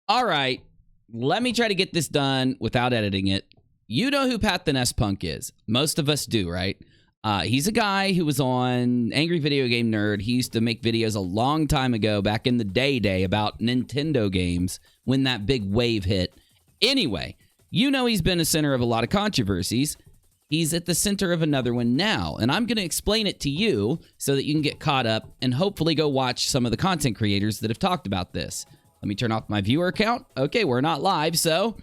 All right, let me try to get this done without editing it. You know who Pat the NES Punk is. Most of us do, right? He's a guy who was on Angry Video Game Nerd. He used to make videos a long time ago, back in the day about Nintendo games when that big wave hit. Anyway, you know he's been a center of a lot of controversies. He's at the center of another one now, and I'm going to explain it to you so that you can get caught up and hopefully go watch some of the content creators that have talked about this. Let me turn off my viewer account. Okay, we're not live, so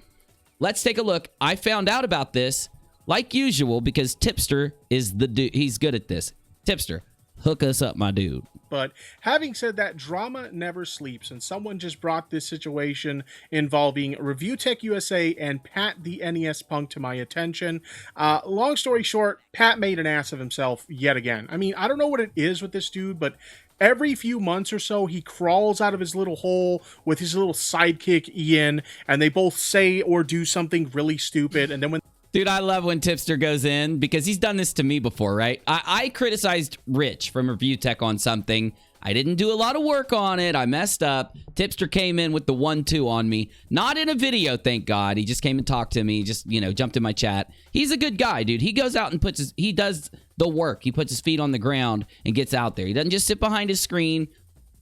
let's take a look. I found out about this, like usual, because Tipster is the dude. He's good at this. Tipster, hook us up, my dude. But having said that, drama never sleeps, and someone just brought this situation involving ReviewTechUsa and Pat the NES Punk to my attention. Long story short, Pat made an ass of himself yet again. I mean, I don't know what it is with this dude, but every few months or so, he crawls out of his little hole with his little sidekick, Ian, and they both say or do something really stupid, and then when... Dude, I love when Tipster goes in because he's done this to me before, right? I criticized Rich from Review Tech on something. I didn't do a lot of work on it. I messed up. Tipster came in with the 1-2 on me. Not in a video, thank God. He just came and talked to me. He just, jumped in my chat. He's a good guy, dude. He goes out and he does the work. He puts his feet on the ground and gets out there. He doesn't just sit behind his screen.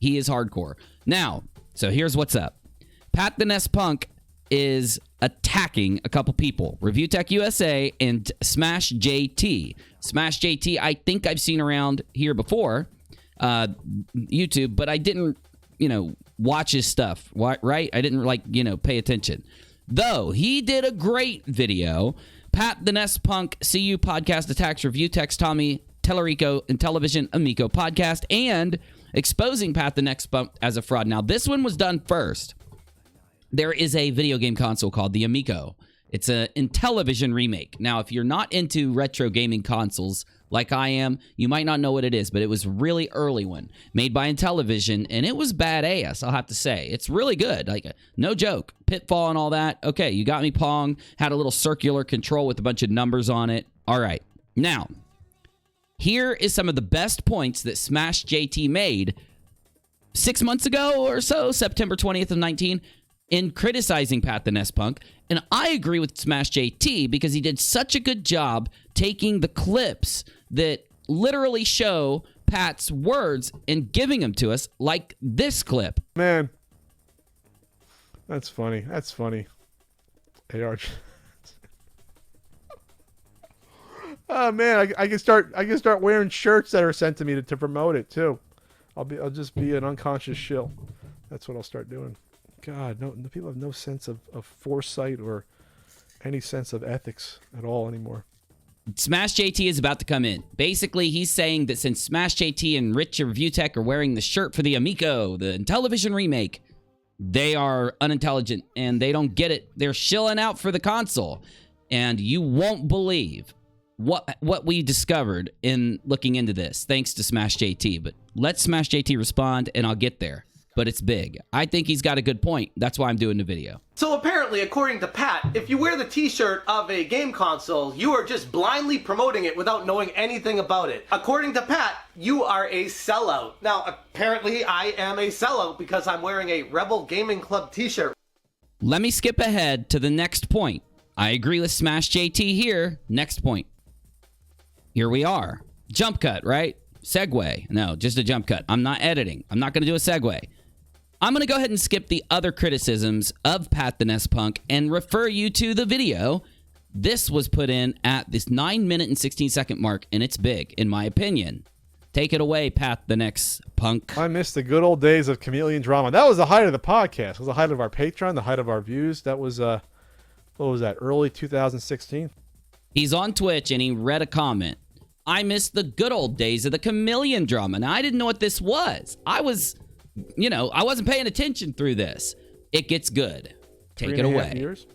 He is hardcore. Now, so here's what's up. Pat the NES Punk is attacking a couple people. ReviewTechUsa and SmashJT. SmashJT, I think I've seen around here before, YouTube, but I didn't, watch his stuff, right? I didn't, pay attention. Though, he did a great video. Pat the NES Punk, CU Podcast Attacks ReviewTech's Tommy Tellerico Intellivision Amico Podcast, and exposing Pat the NES Punk as a fraud. Now, this one was done first. There is a video game console called the Amico. It's an Intellivision remake. Now, if you're not into retro gaming consoles like I am, you might not know what it is, but it was a really early one made by Intellivision, and it was badass, I'll have to say. It's really good. Like, no joke. Pitfall and all that. Okay, you got me, Pong. Had a little circular control with a bunch of numbers on it. All right. Now, here is some of the best points that SmashJT made 6 months ago or so, September 20th of 19, in criticizing Pat the NES Punk. And I agree with SmashJT because he did such a good job taking the clips that literally show Pat's words and giving them to us, like this clip. Man, that's funny. That's funny. Hey, Arch. Oh man, I can start wearing shirts that are sent to me to promote it too. I'll just be an unconscious shill. That's what I'll start doing. God, no, the people have no sense of foresight or any sense of ethics at all anymore. SmashJT is about to come in. Basically, he's saying that since SmashJT and Rich Review Tech are wearing the shirt for the Amico, the Intellivision remake, they are unintelligent and they don't get it. They're shilling out for the console. And you won't believe what we discovered in looking into this, thanks to SmashJT. But let SmashJT respond and I'll get there. But it's big. I think he's got a good point. That's why I'm doing the video. So apparently, according to Pat, if you wear the t-shirt of a game console, you are just blindly promoting it without knowing anything about it. According to Pat, you are a sellout. Now, apparently, I am a sellout because I'm wearing a Rebel Gaming Club t-shirt. Let me skip ahead to the next point. I agree with SmashJT here. Next point. Here we are. Jump cut, right? Segue. No, just a jump cut. I'm not editing. I'm not going to do a segue. I'm going to go ahead and skip the other criticisms of Pat the NES Punk and refer you to the video. This was put in at this 9-minute and 16-second mark, and it's big, in my opinion. Take it away, Pat the NES Punk. I miss the good old days of Chameleon Drama. That was the height of the podcast. It was the height of our Patreon, the height of our views. That was, what was that, early 2016? He's on Twitch, and he read a comment. I miss the good old days of the Chameleon Drama. Now, I didn't know what this was. I wasn't paying attention through this. It gets good. Take it away. Years.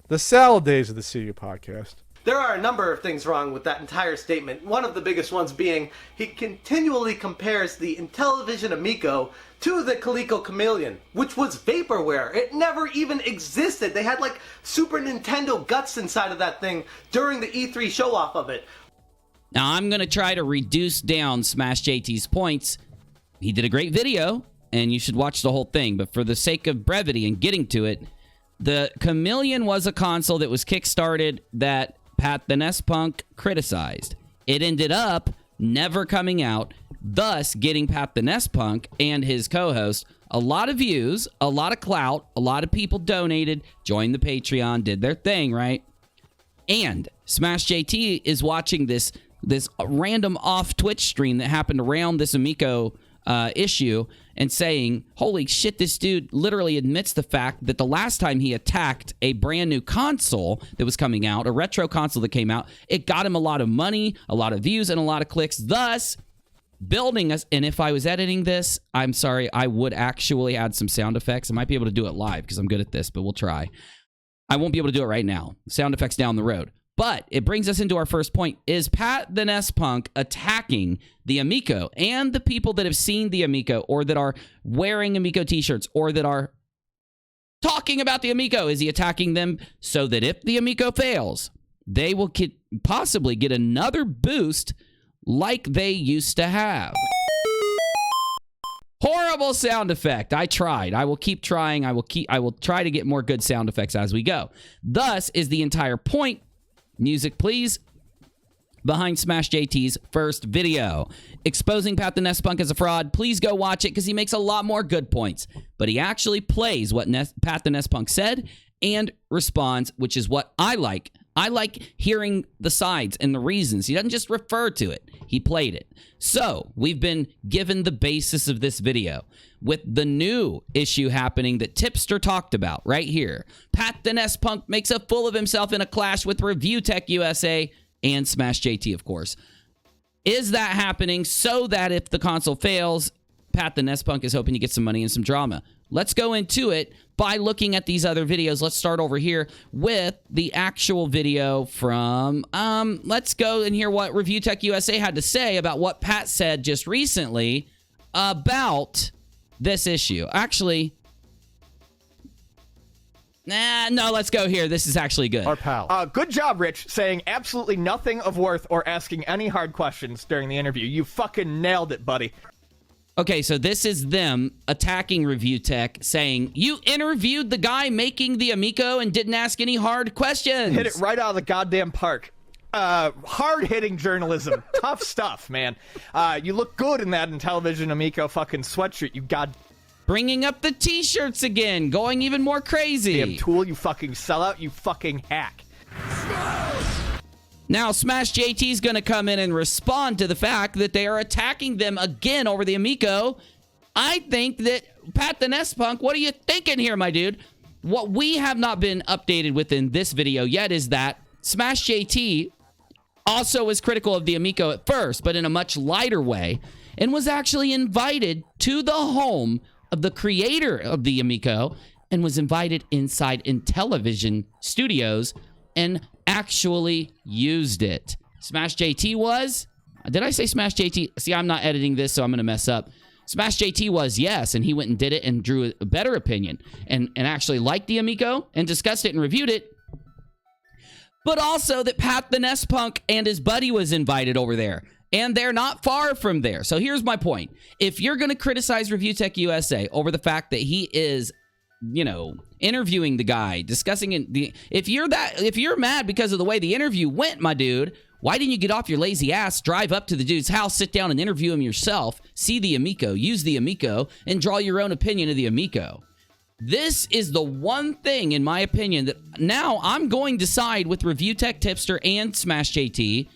The salad days of the CU podcast. There are a number of things wrong with that entire statement. One of the biggest ones being he continually compares the Intellivision Amico to the Coleco Chameleon, which was vaporware. It never even existed. They had like Super Nintendo guts inside of that thing during the E3 show-off of it. Now I'm going to try to reduce down SmashJT's points. He did a great video, and you should watch the whole thing. But for the sake of brevity and getting to it, the Chameleon was a console that was kickstarted that Pat the NES Punk criticized. It ended up never coming out, thus getting Pat the NES Punk and his co-host a lot of views, a lot of clout, a lot of people donated, joined the Patreon, did their thing, right? And SmashJT is watching this random off Twitch stream that happened around this Amico issue and saying, holy shit, this dude literally admits the fact that the last time he attacked a brand new console that was coming out, a retro console that came out, it got him a lot of money, a lot of views, and a lot of clicks, thus building us. And if I was editing this, I'm sorry, I would actually add some sound effects. I might be able to do it live because I'm good at this, but we'll try. I won't be able to do it right now. Sound effects down the road. But it brings us into our first point. Is Pat the NES Punk attacking the Amico and the people that have seen the Amico or that are wearing Amico t-shirts or that are talking about the Amico? Is he attacking them so that if the Amico fails, they will possibly get another boost like they used to have? Horrible sound effect. I tried. I will keep trying. I will try to get more good sound effects as we go. Thus is the entire point. Music, please. Behind SmashJT's first video. Exposing Pat the NES Punk as a fraud. Please go watch it because he makes a lot more good points. But he actually plays what Pat the NES Punk said and responds, which is what I like. I like hearing the sides and the reasons. He doesn't just refer to it. He played it. So, we've been given the basis of this video with the new issue happening that Tipster talked about right here. Pat the NES Punk makes a fool of himself in a clash with ReviewTechUsa and SmashJT, of course. Is that happening so that if the console fails, Pat the NES Punk is hoping to get some money and some drama? Let's go into it by looking at these other videos. Let's start over here with the actual video from, let's go and hear what ReviewTechUsa had to say about what Pat said just recently about this issue. Actually, no, let's go here. This is actually good. Our pal. Good job, Rich, saying absolutely nothing of worth or asking any hard questions during the interview. You fucking nailed it, buddy. Okay, so this is them attacking ReviewTech, saying, you interviewed the guy making the Amico and didn't ask any hard questions. Hit it right out of the goddamn park. Hard-hitting journalism. Tough stuff, man. You look good in that Intellivision Amico fucking sweatshirt, you Bringing up the t-shirts again, going even more crazy. damn tool, you fucking sellout, you fucking hack. Now, SmashJT's going to come in and respond to the fact that they are attacking them again over the Amico. I think that, Pat the NES Punk, what are you thinking here, my dude? What we have not been updated with in this video yet is that SmashJT also was critical of the Amico at first, but in a much lighter way, and was actually invited to the home of the creator of the Amico and was invited inside Intellivision Studios and actually used it. SmashJT was? Did I say SmashJT? See, I'm not editing this, so I'm going to mess up. SmashJT was, yes, and he went and did it and drew a better opinion and actually liked the Amico and discussed it and reviewed it. But also that Pat the NES Punk and his buddy was invited over there. And they're not far from there. So here's my point. If you're going to criticize ReviewTechUsa over the fact that he is, you know, interviewing the guy, discussing it, if you're mad because of the way the interview went, my dude, why didn't you get off your lazy ass, drive up to the dude's house, sit down and interview him yourself, see the Amico, use the Amico, and draw your own opinion of the Amico? This is the one thing, in my opinion, that now I'm going to side with ReviewTech, Tipster, and SmashJT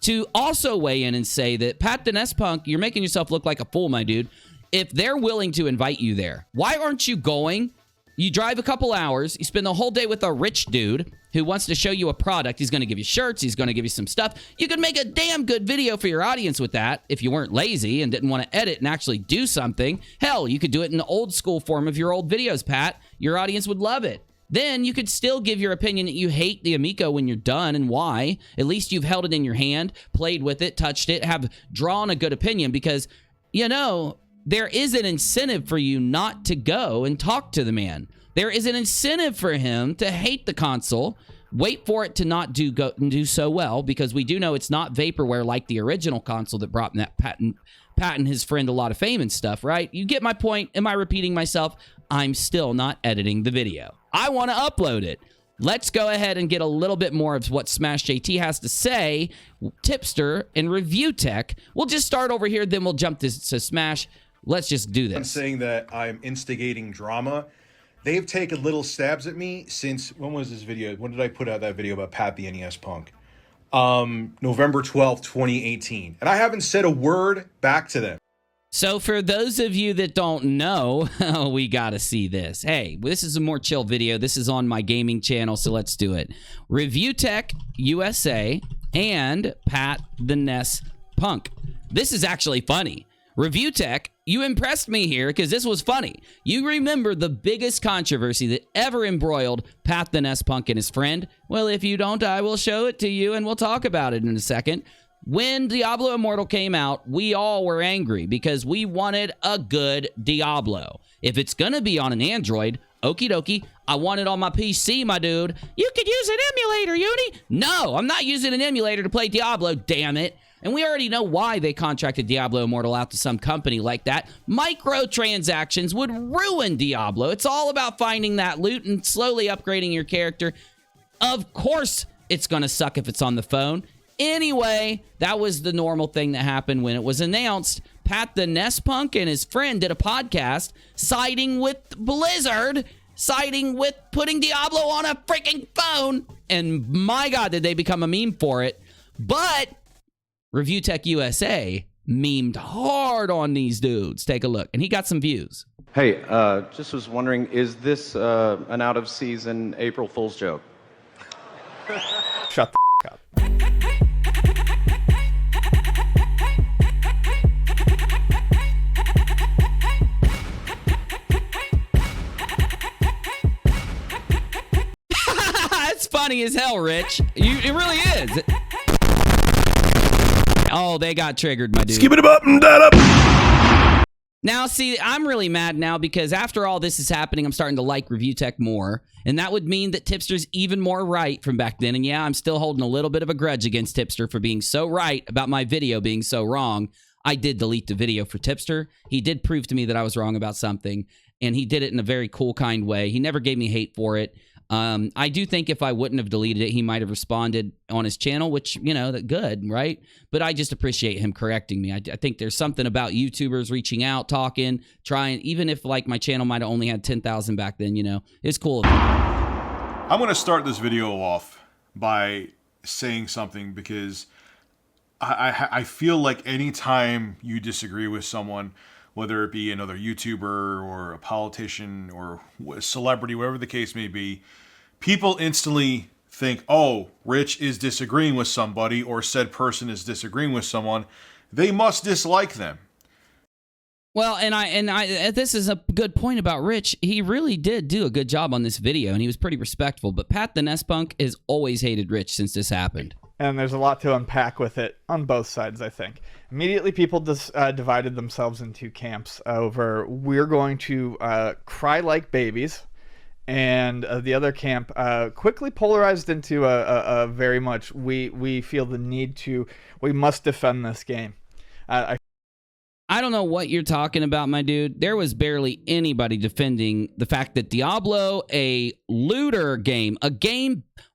to also weigh in and say that, Pat the NES Punk, you're making yourself look like a fool, my dude. If they're willing to invite you there, why aren't you going? You drive a couple hours, you spend the whole day with a rich dude who wants to show you a product. He's going to give you shirts, he's going to give you some stuff. You could make a damn good video for your audience with that if you weren't lazy and didn't want to edit and actually do something. Hell, you could do it in the old school form of your old videos, Pat. Your audience would love it. Then you could still give your opinion that you hate the Amico when you're done and why. At least you've held it in your hand, played with it, touched it, have drawn a good opinion because, you know, there is an incentive for you not to go and talk to the man. There is an incentive for him to hate the console, wait for it to not do so well, because we do know it's not vaporware like the original console that brought Pat and his friend a lot of fame and stuff, right? You get my point. Am I repeating myself? I'm still not editing the video. I want to upload it. Let's go ahead and get a little bit more of what SmashJT has to say. Tipster and ReviewTech. We'll just start over here, then we'll jump to Smash. Let's just do this. I'm saying that I'm instigating drama. They've taken little stabs at me since, when was this video? When did I put out that video about Pat the NES Punk? November 12th, 2018. And I haven't said a word back to them. So for those of you that don't know, we got to see this. Hey, this is a more chill video. This is on my gaming channel, so let's do it. ReviewTechUsa and Pat the NES Punk. This is actually funny. ReviewTech, you impressed me here because this was funny. You remember the biggest controversy that ever embroiled Pat the NES Punk and his friend? Well, if you don't, I will show it to you and we'll talk about it in a second. When Diablo Immortal came out, we all were angry because we wanted a good Diablo. If it's going to be on an Android, okie dokie, I want it on my PC, my dude. You could use an emulator, Uni. No, I'm not using an emulator to play Diablo, damn it. And we already know why they contracted Diablo Immortal out to some company like that. Microtransactions would ruin Diablo. It's all about finding that loot and slowly upgrading your character. Of course, it's going to suck if it's on the phone. Anyway, that was the normal thing that happened when it was announced. Pat the NES Punk and his friend did a podcast siding with Blizzard, siding with putting Diablo on a freaking phone. And my God, did they become a meme for it. But ReviewTechUsa memed hard on these dudes. Take a look. And he got some views. Hey, just was wondering, is this an out-of-season April Fool's joke? Shut the up. It's funny as hell, Rich. It really is. Oh, they got triggered, my dude. Skip it up and that up. Now, see, I'm really mad now because after all this is happening, I'm starting to like ReviewTech more. And that would mean that Tipster's even more right from back then. And yeah, I'm still holding a little bit of a grudge against Tipster for being so right about my video being so wrong. I did delete the video for Tipster. He did prove to me that I was wrong about something. And he did it in a very cool, kind way. He never gave me hate for it. I do think if I wouldn't have deleted it, he might have responded on his channel, which, you know, that good, right? But I just appreciate him correcting me. I think there's something about YouTubers reaching out, talking, trying, even if like my channel might have only had 10,000 back then, you know, it's cool. I'm going to start this video off by saying something because I feel like anytime you disagree with someone, whether it be another YouTuber or a politician or a celebrity, whatever the case may be, people instantly think, oh, Rich is disagreeing with somebody or said person is disagreeing with someone. They must dislike them. Well, and I this is a good point about Rich. He really did do a good job on this video, and he was pretty respectful. But Pat the NES Punk has always hated Rich since this happened. And there's a lot to unpack with it on both sides, I think. Immediately, people divided themselves in two camps over we're going to cry like babies, and the other camp quickly polarized into a very much we feel the need to, we must defend this game. I don't know what you're talking about, my dude. There was barely anybody defending the fact that Diablo, a looter game,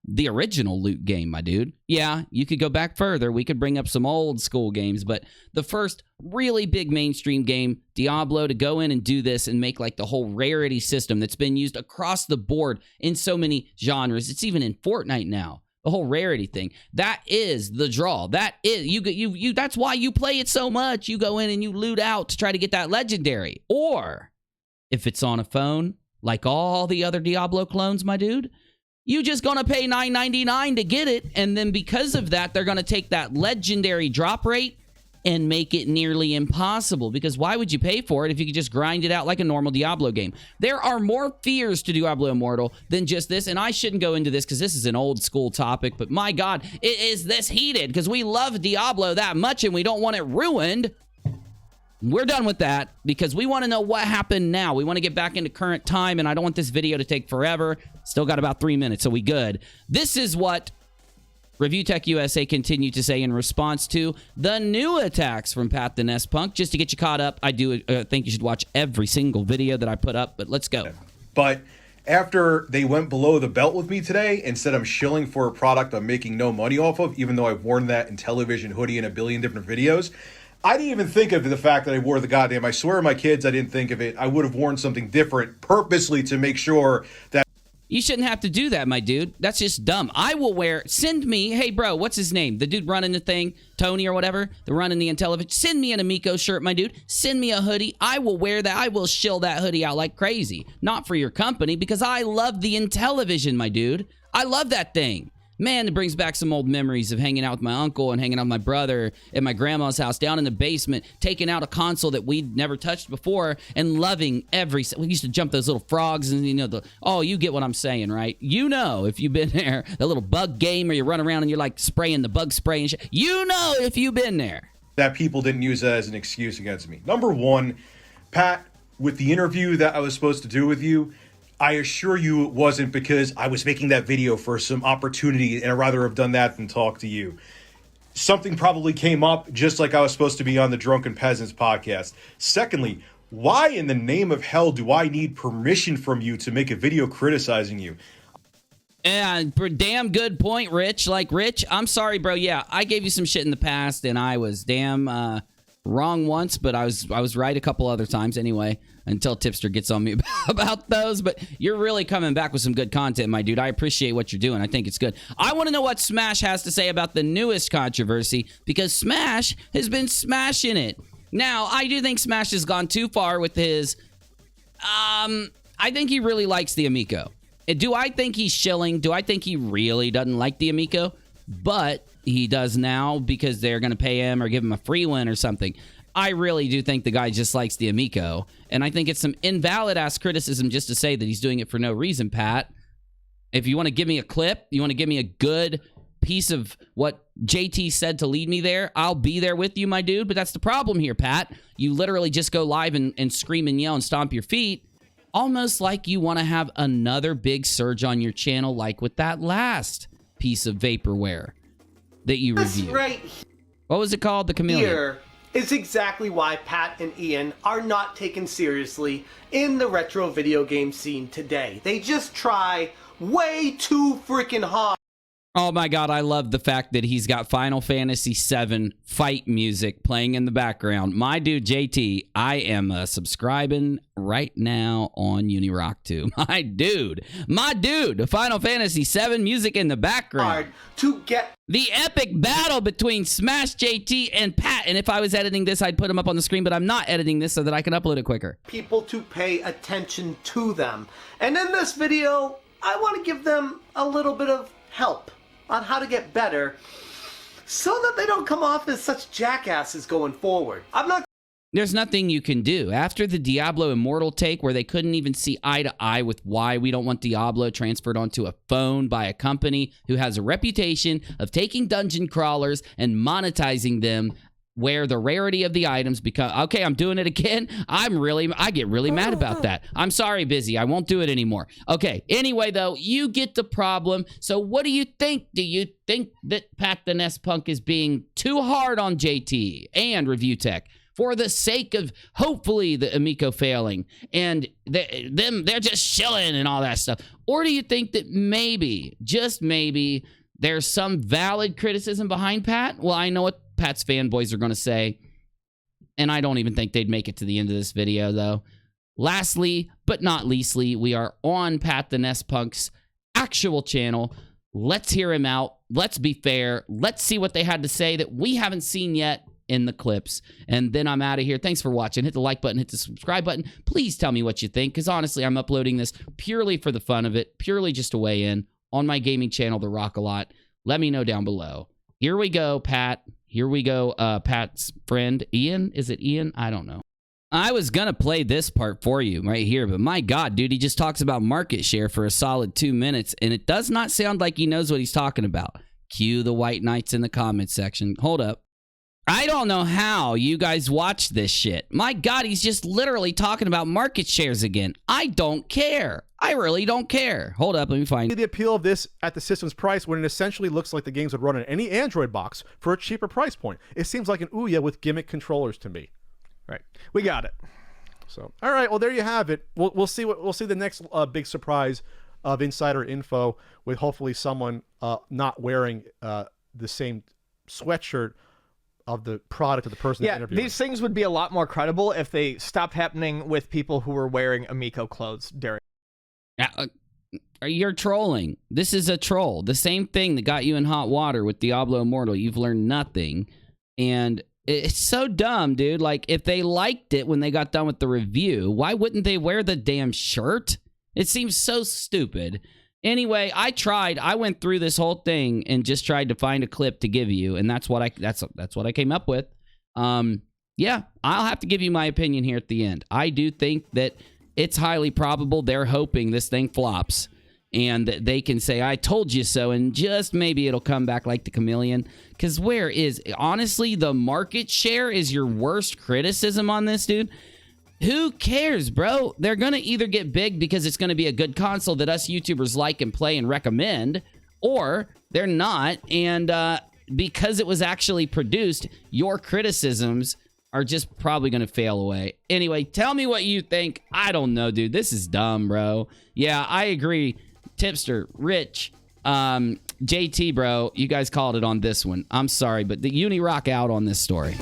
the original loot game, my dude. Yeah, you could go back further. We could bring up some old school games, but the first really big mainstream game, Diablo, to go in and do this and make like the whole rarity system that's been used across the board in so many genres. It's even in Fortnite now. The whole rarity thing. That is the draw. That is you that's why you play it so much. You go in and you loot out to try to get that legendary. Or if it's on a phone, like all the other Diablo clones, my dude, you just gonna pay $9.99 to get it, and then because of that, they're gonna take that legendary drop rate and make it nearly impossible, because why would you pay for it if you could just grind it out like a normal Diablo game? There are more fears to Diablo Immortal than just this, and I shouldn't go into this because this is an old school topic, but my God, it is this heated because we love Diablo that much and we don't want it ruined. We're done with that because we want to know what happened now. We want to get back into current time, and I don't want this video to take forever. Still got about 3 minutes, so we good. This is what ReviewTechUsa continued to say in response to the new attacks from Pat the NES Punk, just to get you caught up, I do think you should watch every single video that I put up, but let's go. But after they went below the belt with me today, instead I'm shilling for a product I'm making no money off of, even though I've worn that Intellivision hoodie in a billion different videos. I didn't even think of the fact that I wore the goddamn, I swear to my kids I didn't think of it. I would have worn something different purposely to make sure that You shouldn't have to do that, my dude. That's just dumb. I will wear, send me, hey bro, what's his name? The dude running the thing, Tony or whatever, the running the Intellivision. Send me an Amico shirt, my dude. Send me a hoodie. I will wear that. I will shill that hoodie out like crazy. Not for your company, because I love the Intellivision, my dude. I love that thing. Man, it brings back some old memories of hanging out with my uncle and hanging out with my brother at my grandma's house down in the basement, taking out a console that we'd never touched before and loving every... We used to jump those little frogs and, you know, oh, you get what I'm saying, right? You know, if you've been there, that little bug game where you run around and you're like spraying the bug spray and shit. You know if you've been there. That people didn't use that as an excuse against me. Number one, Pat, with the interview that I was supposed to do with you, I assure you it wasn't because I was making that video for some opportunity, and I'd rather have done that than talk to you. Something probably came up just like I was supposed to be on the Drunken Peasants podcast. Secondly, why in the name of hell do I need permission from you to make a video criticizing you? And damn good point, Rich. Like, Rich, I'm sorry, bro. Yeah, I gave you some shit in the past, and I was damn wrong once, but I was right a couple other times anyway, until Tipster gets on me about those. But you're really coming back with some good content, my dude. I appreciate what you're doing. I think it's good. I want to know what Smash has to say about the newest controversy, because Smash has been smashing it. Now, I do think Smash has gone too far with his... I think he really likes the Amico. Do I think he's shilling? Do I think he really doesn't like the Amico? But he does now because they're going to pay him or give him a free win or something. I really do think the guy just likes the Amico. And I think it's some invalid-ass criticism just to say that he's doing it for no reason, Pat. If you want to give me a clip, you want to give me a good piece of what JT said to lead me there, I'll be there with you, my dude. But that's the problem here, Pat. You literally just go live and scream and yell and stomp your feet, almost like you want to have another big surge on your channel like with that last piece of vaporware that you reviewed. Right. What was it called? The Chameleon. Here is exactly why Pat and Ian are not taken seriously in the retro video game scene today. They just try way too freaking hard. Oh my god, I love the fact that he's got Final Fantasy VII fight music playing in the background. My dude JT, I am subscribing right now on UNIRocktv. My dude, the Final Fantasy VII music in the background. To get the epic battle between SmashJT and Pat. And if I was editing this, I'd put them up on the screen, but I'm not editing this so that I can upload it quicker. People to pay attention to them. And in this video, I want to give them a little bit of help on how to get better so that they don't come off as such jackasses going forward. There's nothing you can do. After the Diablo Immortal take, where they couldn't even see eye to eye with why we don't want Diablo transferred onto a phone by a company who has a reputation of taking dungeon crawlers and monetizing them, where the rarity of the items become... Okay, I'm doing it again. I get really mad about that. I'm sorry, Busy. I won't do it anymore. Okay, anyway, though, you get the problem. So what do you think? Do you think that Pat the NES Punk is being too hard on JT and ReviewTech for the sake of hopefully the Amico failing and they're just shilling and all that stuff? Or do you think that maybe, just maybe, there's some valid criticism behind Pat? Well, I know what Pat's fanboys are going to say, and I don't even think they'd make it to the end of this video, though. Lastly, but not leastly, we are on Pat the NES Punk's actual channel. Let's hear him out. Let's be fair. Let's see what they had to say that we haven't seen yet in the clips. And then I'm out of here. Thanks for watching. Hit the like button, hit the subscribe button. Please tell me what you think, because honestly, I'm uploading this purely for the fun of it, purely just to weigh in on my gaming channel, the RockAlot. Let me know down below. Here we go, Pat. Here we go, Pat's friend, Ian. Is it Ian? I don't know. I was going to play this part for you right here, but my God, dude, he just talks about market share for a solid 2 minutes, and it does not sound like he knows what he's talking about. Cue the white knights in the comments section. Hold up. I don't know how you guys watch this shit. My God, he's just literally talking about market shares again. I don't care. I really don't care. Hold up, let me find The appeal of this at the system's price when it essentially looks like the games would run on any Android box for a cheaper price point. It seems like an Ouya with gimmick controllers to me. Right. We got it. So, all right. Well, there you have it. We'll see the next big surprise of insider info with hopefully someone not wearing the same sweatshirt of the product of the person they're interviewing. These things would be a lot more credible if they stopped happening with people who were wearing Amico clothes during. You're trolling. This is a troll. The same thing that got you in hot water with Diablo Immortal. You've learned nothing. And it's so dumb, dude. Like, if they liked it when they got done with the review, why wouldn't they wear the damn shirt? It seems so stupid. Anyway, I tried. I went through this whole thing and just tried to find a clip to give you, and that's what I came up with. Yeah, I'll have to give you my opinion here at the end. I do think that it's highly probable they're hoping this thing flops and that they can say, I told you so, and just maybe it'll come back like the chameleon. Because honestly, the market share is your worst criticism on this, dude. Who cares, bro? They're going to either get big because it's going to be a good console that us YouTubers like and play and recommend, or they're not, and because it was actually produced, your criticisms are just probably going to fail away. Anyway, tell me what you think. I don't know, dude. This is dumb, bro. Yeah, I agree. Tipster, Rich, JT, bro, you guys called it on this one. I'm sorry, but the UNIRock out on this story.